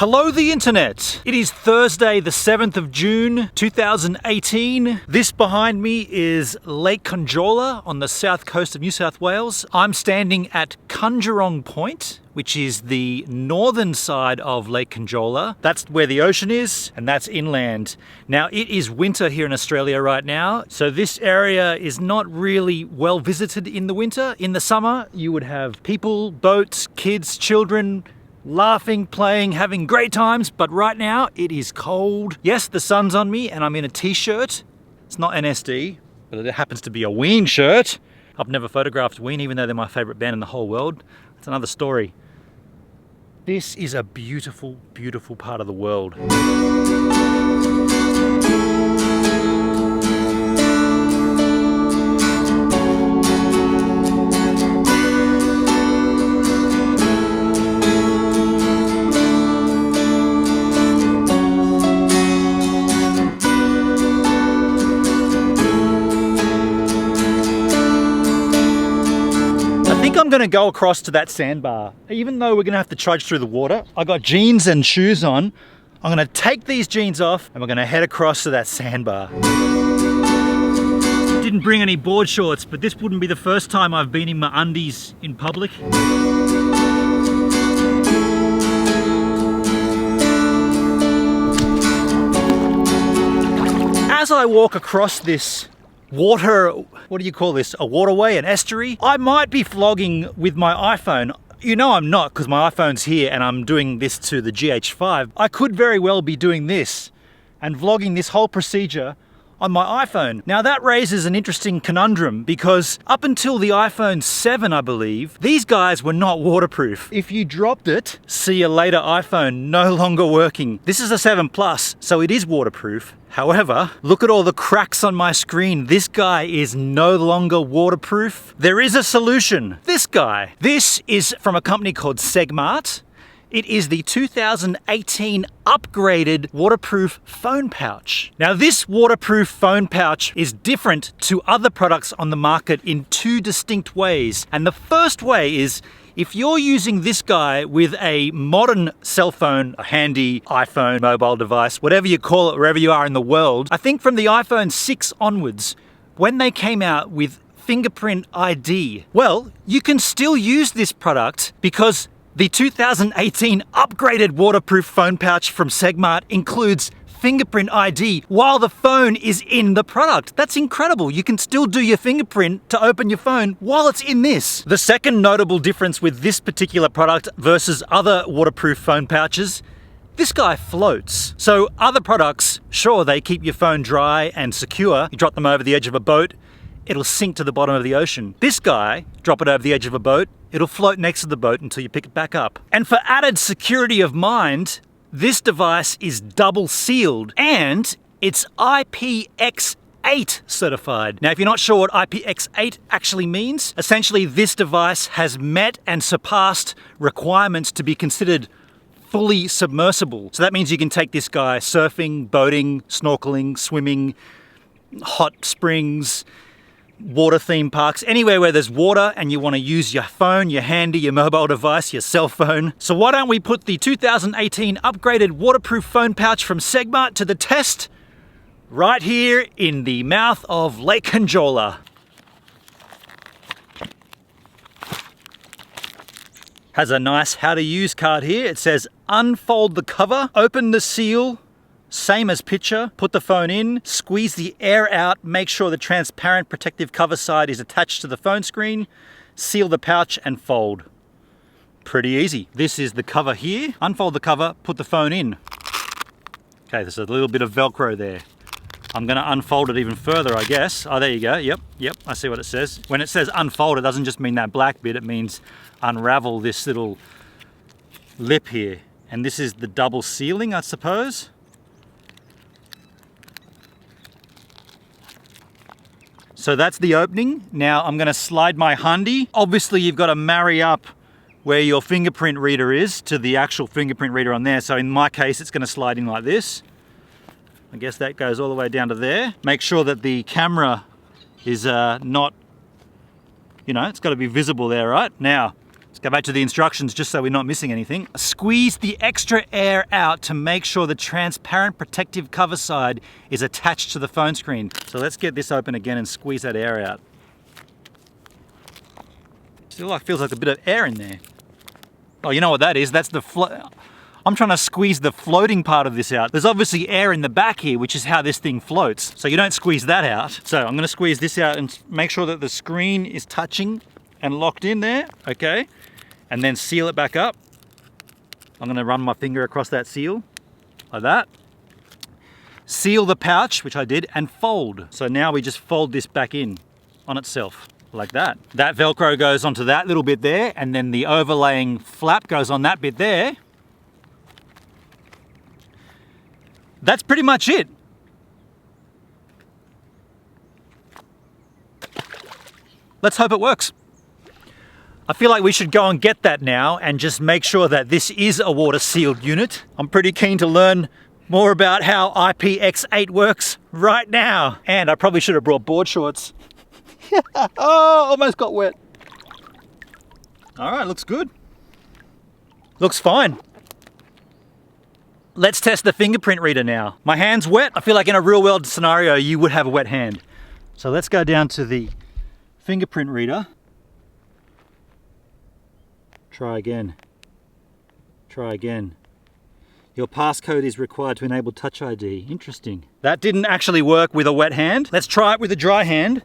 Hello the internet! It is Thursday the 7th of June 2018. This behind me is Lake Conjola on the south coast of New South Wales. I'm standing at Conjola Point, which is the northern side of Lake Conjola. That's where the ocean is, and that's inland. Now, it is winter here in Australia right now, so this area is not really well visited in the winter. In the summer, you would have people, boats, kids, children, laughing, playing, having great times, but right now it is cold. Yes, the sun's on me and I'm in a t-shirt. It's not NSD, but it happens to be a Ween shirt. I've never photographed Ween, even though they're my favorite band in the whole world. That's another story. This is a beautiful, beautiful part of the world. I'm gonna go across to that sandbar. Even though we're gonna have to trudge through the water, I got jeans and shoes on. I'm gonna take these jeans off and we're gonna head across to that sandbar. Didn't bring any board shorts, but this wouldn't be the first time I've been in my undies in public. As I walk across this water, what do you call this? A waterway, an estuary? I might be vlogging with my iPhone. You know I'm not, because my iPhone's here and I'm doing this to the GH5. I could very well be doing this and vlogging this whole procedure on my iPhone. Now that raises an interesting conundrum, because up until the iPhone 7, I believe, these guys were not waterproof. If you dropped it, see you later iPhone, no longer working. This is a 7 Plus, so it is waterproof. However, look at all the cracks on my screen. This guy is no longer waterproof. There is a solution. This guy. This is from a company called Segmart. It is the 2018 upgraded waterproof phone pouch. Now, this waterproof phone pouch is different to other products on the market in two distinct ways. And the first way is, if you're using this guy with a modern cell phone, a handy iPhone, mobile device, whatever you call it, wherever you are in the world, I think from the iPhone 6 onwards, when they came out with Fingerprint ID, well, you can still use this product because the 2018 upgraded waterproof phone pouch from Segmart includes Fingerprint ID while the phone is in the product. That's incredible. You can still do your fingerprint to open your phone while it's in this. The second notable difference with this particular product versus other waterproof phone pouches, this guy floats. So other products, sure, they keep your phone dry and secure. You drop them over the edge of a boat, it'll sink to the bottom of the ocean. This guy, drop it over the edge of a boat, it'll float next to the boat until you pick it back up. And for added security of mind, this device is double sealed and it's IPX8 certified. Now, if you're not sure what IPX8 actually means, essentially this device has met and surpassed requirements to be considered fully submersible. So that means you can take this guy surfing, boating, snorkeling, swimming, hot springs, water theme parks, anywhere where there's water and you want to use your phone, your handy, your mobile device, your cell phone. So why don't we put the 2018 upgraded waterproof phone pouch from Segmart to the test right here in the mouth of Lake Conjola. Has a nice how to use card here. It says unfold the cover, open the seal, same as picture, put the phone in, squeeze the air out, make sure the transparent protective cover side is attached to the phone screen, seal the pouch and fold. Pretty easy. This is the cover here. Unfold the cover, put the phone in. Okay, there's a little bit of Velcro there. I'm gonna unfold it even further, I guess. Oh, there you go, yep, I see what it says. When it says unfold, it doesn't just mean that black bit, it means unravel this little lip here. And this is the double sealing, I suppose. So that's the opening. Now I'm gonna slide my handy. Obviously you've got to marry up where your fingerprint reader is to the actual fingerprint reader on there. So in my case, it's gonna slide in like this. I guess that goes all the way down to there. Make sure that the camera is not, you know, it's gotta be visible there, right? Now, let's Go back to the instructions just so we're not missing anything. Squeeze the extra air out to make sure the transparent protective cover side is attached to the phone screen. So let's get this open again and squeeze that air out. Still feels like a bit of air in there. Oh, you know what that is? That's the I'm trying to squeeze the floating part of this out. There's obviously air in the back here, which is how this thing floats. So you don't squeeze that out. So I'm gonna squeeze this out and make sure that the screen is touching and locked in there, okay? And then seal it back up. I'm gonna run my finger across that seal, like that. Seal the pouch, which I did, and fold. So now we just fold this back in on itself, like that. That Velcro goes onto that little bit there, and then the overlaying flap goes on that bit there. That's pretty much it. Let's hope it works. I feel like we should go and get that now and just make sure that this is a water sealed unit. I'm pretty keen to learn more about how IPX8 works right now. And I probably should have brought board shorts. Oh, almost got wet. All right, looks good. Looks fine. Let's test the fingerprint reader now. My hand's wet. I feel like in a real world scenario, you would have a wet hand. So let's go down to the fingerprint reader. Try again. Try again. Your passcode is required to enable Touch ID. Interesting. That didn't actually work with a wet hand. Let's try it with a dry hand.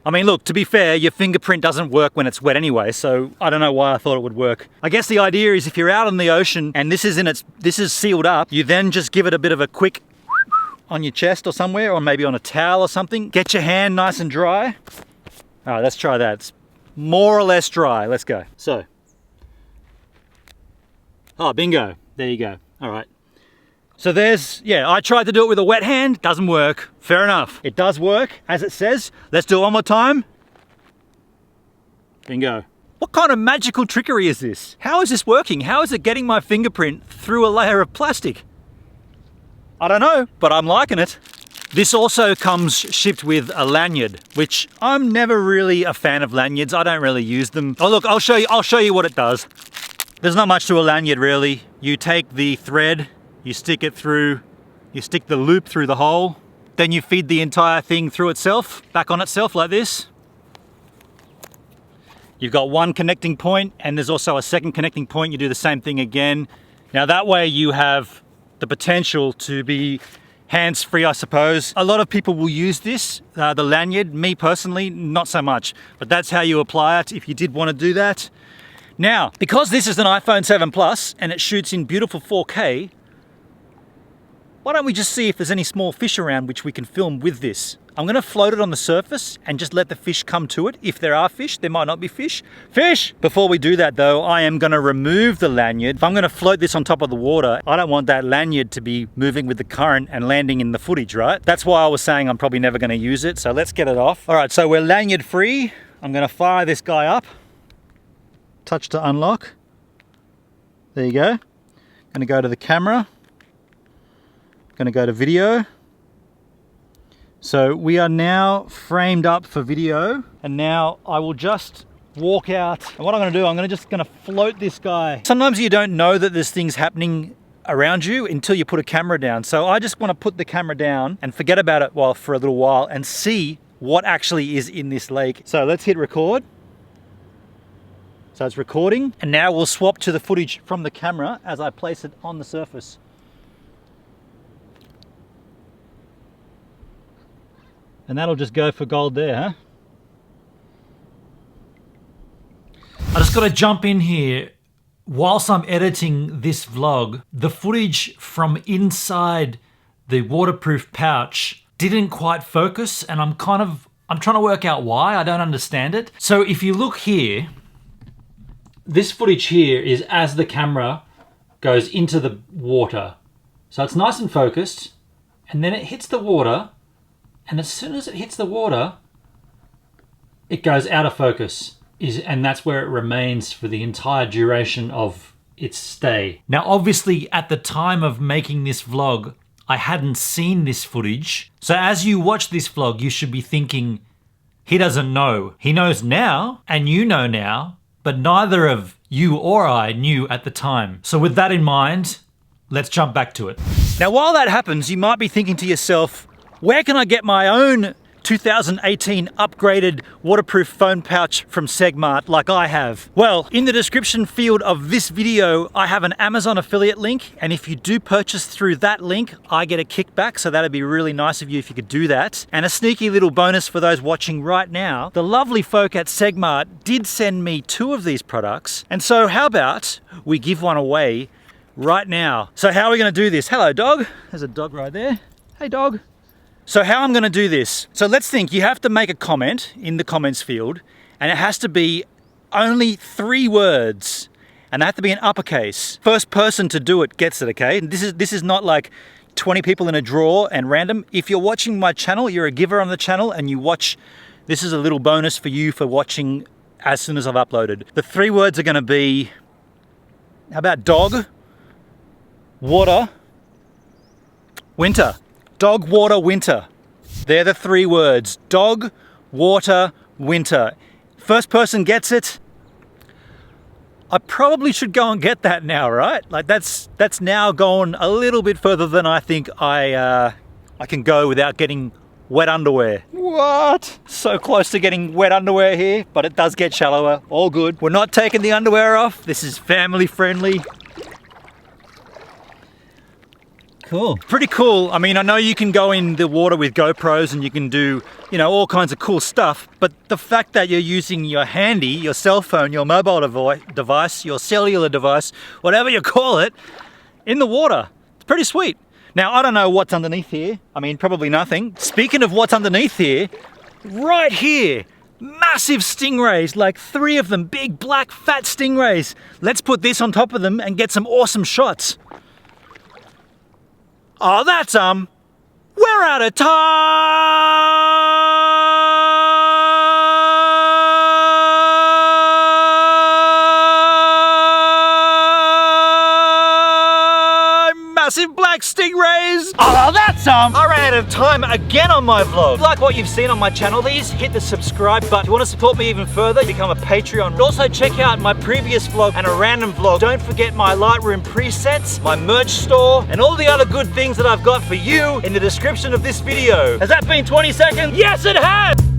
I mean, look, to be fair, your fingerprint doesn't work when it's wet anyway, so I don't know why I thought it would work. I guess the idea is if you're out in the ocean and this is sealed up, you then just give it a bit of a quick on your chest or somewhere, or maybe on a towel or something. Get your hand nice and dry. All right, let's try that. It's more or less dry. Let's go. So. Oh, bingo. There you go. All right. So I tried to do it with a wet hand. Doesn't work. Fair enough. It does work, as it says. Let's do it one more time. Bingo. What kind of magical trickery is this? How is this working? How is it getting my fingerprint through a layer of plastic? I don't know, but I'm liking it. This also comes shipped with a lanyard, which I'm never really a fan of lanyards. I don't really use them. Oh look, I'll show you what it does. There's not much to a lanyard really. You take the thread, you stick it through, you stick the loop through the hole, then you feed the entire thing through itself, back on itself like this. You've got one connecting point and there's also a second connecting point. You do the same thing again. Now that way you have the potential to be hands-free, I suppose. A lot of people will use this, the lanyard. Me personally, not so much, but that's how you apply it if you did want to do that. Now, because this is an iPhone 7 Plus and it shoots in beautiful 4K, why don't we just see if there's any small fish around which we can film with this? I'm gonna float it on the surface and just let the fish come to it. If there are fish, there might not be fish. Fish! Before we do that though, I am gonna remove the lanyard. If I'm gonna float this on top of the water, I don't want that lanyard to be moving with the current and landing in the footage, right? That's why I was saying I'm probably never gonna use it, so let's get it off. All right, so we're lanyard free. I'm gonna fire this guy up. Touch to unlock. There you go. Gonna go to the camera. Gonna go to video. So we are now framed up for video, and now I will just walk out. And what I'm gonna do, I'm just gonna float this guy. Sometimes you don't know that there's things happening around you until you put a camera down. So I just wanna put the camera down and forget about it for a little while and see what actually is in this lake. So let's hit record. So it's recording, and now we'll swap to the footage from the camera as I place it on the surface. And that'll just go for gold there, huh? I just gotta jump in here. Whilst I'm editing this vlog, the footage from inside the waterproof pouch didn't quite focus, and I'm trying to work out why. I don't understand it. So if you look here, this footage here is as the camera goes into the water. So it's nice and focused, and then it hits the water, and as soon as it hits the water, it goes out of focus, and that's where it remains for the entire duration of its stay. Now, obviously, at the time of making this vlog, I hadn't seen this footage. So as you watch this vlog, you should be thinking, he doesn't know. He knows now, and you know now, but neither of you or I knew at the time. So with that in mind, let's jump back to it. Now, while that happens, you might be thinking to yourself, where can I get my own 2018 upgraded waterproof phone pouch from Segmart like I have? Well, in the description field of this video, I have an Amazon affiliate link, and if you do purchase through that link, I get a kickback, so that'd be really nice of you if you could do that. And a sneaky little bonus for those watching right now, the lovely folk at Segmart did send me 2 of these products, and so how about we give one away right now? So how are we gonna do this? Hello, dog. There's a dog right there. Hey, dog. So how I'm gonna do this. So let's think, you have to make a comment in the comments field, and it has to be only 3 words, and they have to be in uppercase. First person to do it gets it, okay? This is not like 20 people in a draw and random. If you're watching my channel, you're a giver on the channel and you watch, this is a little bonus for you for watching as soon as I've uploaded. The 3 words are gonna be, how about dog, water, winter. Dog, water, winter. They're the 3 words. Dog, water, winter. First person gets it. I probably should go and get that now, right? Like that's now gone a little bit further than I think I can go without getting wet underwear. What? So close to getting wet underwear here, but it does get shallower. All good. We're not taking the underwear off. This is family friendly. Cool. Pretty cool. I mean, I know you can go in the water with GoPros and you can do, you know, all kinds of cool stuff, but the fact that you're using your handy, your cell phone, your mobile device, your cellular device, whatever you call it, in the water, it's pretty sweet. Now, I don't know what's underneath here. I mean, probably nothing. Speaking of what's underneath here, right here, massive stingrays, like 3 of them, big black fat stingrays. Let's put this on top of them and get some awesome shots. Oh, that's, we're out of time! Massive black stingrays! Oh, that's, I ran out of time again on my vlog. If you like what you've seen on my channel, please hit the subscribe button. If you want to support me even further, become a Patreon. Also, check out my previous vlog and a random vlog. Don't forget my Lightroom presets, my merch store, and all the other good things that I've got for you in the description of this video. Has that been 20 seconds? Yes, it has!